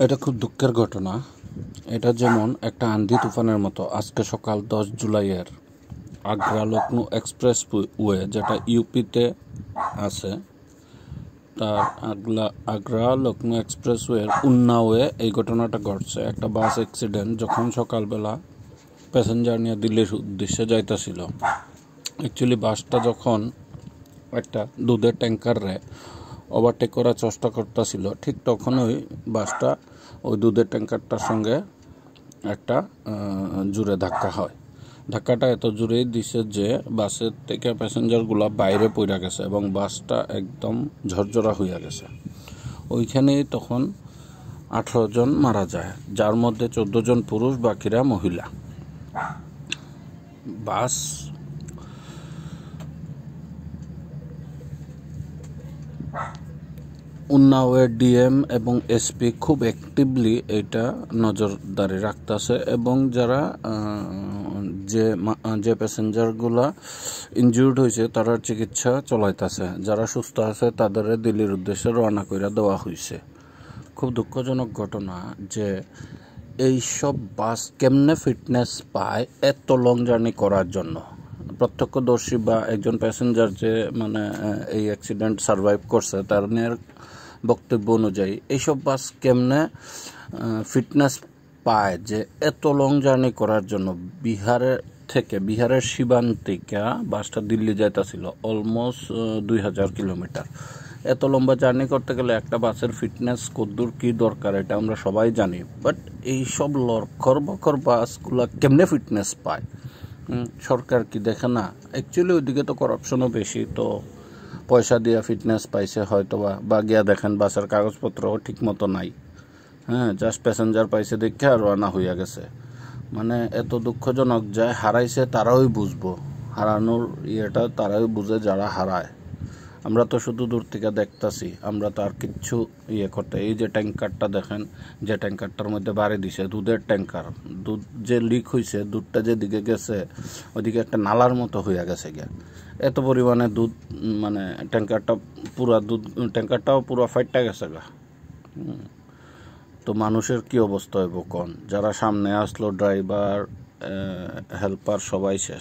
এটা খুব দুঃখের ঘটনা। এটা যেমন একটা আন্ধি তুফানের মতো। আজকে সকাল 10 জুলাইয়ের আগ্রা লখনৌ এক্সপ্রেস ওয়ে, যেটা ইউপিতে আছে, তার আগ্রা লখনৌ এক্সপ্রেসওয়ের উন্নাওয়ে এই ঘটনাটা ঘটছে। একটা বাস অ্যাক্সিডেন্ট যখন সকালবেলা প্যাসেঞ্জার নিয়ে দিল্লির উদ্দেশ্যে যাইতেছিল। অ্যাকচুয়ালি বাসটা যখন একটা দুধের ট্যাঙ্কারে ওভারটেক করার চেষ্টা করতেছিল, ঠিক তখনই বাসটা ওই দুধের ট্যাঙ্কারটার সঙ্গে একটা জোরে ধাক্কা হয়। ধাক্কাটা এত জোরেই দিছে যে বাসের থেকে প্যাসেঞ্জারগুলো বাইরে পড়ে গেছে এবং বাসটা একদম ঝরঝরা হয়ে গেছে। ওইখানেই তখন 18 জন মারা যায়, যার মধ্যে 14 জন পুরুষ, বাকিরা মহিলা। বাস উন্নাওয়ের ডিএম এবং এসপি খুব অ্যাক্টিভলি এটা নজরদারি রাখতেছে এবং যারা যে প্যাসেঞ্জারগুলা ইনজুর্ড হয়েছে তারার চিকিৎসা চলাইতেছে। যারা সুস্থ আছে তাদের দিল্লির উদ্দেশ্যে রওনা করে দেওয়া হয়েছে। খুব দুঃখজনক ঘটনা যে এইসব বাস কেমনে ফিটনেস পায় এত লং জার্নি করার জন্য। প্রত্যক্ষদর্শী বা একজন প্যাসেঞ্জার যে এই অ্যাক্সিডেন্ট সারভাইভ করছে, তার বক্তব্য অনুযায়ী এইসব বাস কেমনে ফিটনেস পায় যে এত লং জার্নি করার জন্য। বিহারের সীমান্তিকা বাসটা দিল্লি যাইতেছিল অলমোস্ট 2000 কিলোমিটার। এত লম্বা জার্নি করতে গেলে একটা বাসের ফিটনেস কতদূর কী দরকার এটা আমরা সবাই জানি, বাট এইসব লক্ষর বখর বাসগুলো কেমনে ফিটনেস পায়? সরকার কি দেখে না? অ্যাকচুয়ালি ওইদিকে তো করাপশনও বেশি, তো পয়সা দিয়ে ফিটনেস পাইছে হয়তো বা গিয়া দেখেন বাসের কাগজপত্রও ঠিক মতো নাই। জাস্ট প্যাসেঞ্জার পাইছে দেখে আর রানা হইয়া গেছে। এত দুঃখজনক যায় হারাইছে তারাই বুঝবো, হারানোর ইয়েটা তারাই বুঝে যারা হারায়। আমরা তো শুধু দূর থেকে দেখতেছি, আমরা তো আর কিচ্ছু করতে। এই যে ট্যাঙ্কারটা দেখেন, যে ট্যাঙ্কারটার মধ্যে বাড়ি দিছে, দুধের ট্যাঙ্কার, দুধ যে লিক হয়েছে, দুধটা যেদিকে গেছে ওইদিকে একটা নালার মতো হইয়া গেছে গিয়া। এত পরিমাণে দুধ, ট্যাঙ্কারটাও পুরো ফাইটটা গেছে গা। তো মানুষের কি অবস্থা হইব কোন? যারা সামনে আসলো, ড্রাইভার, হেল্পার, সবাই শেষ।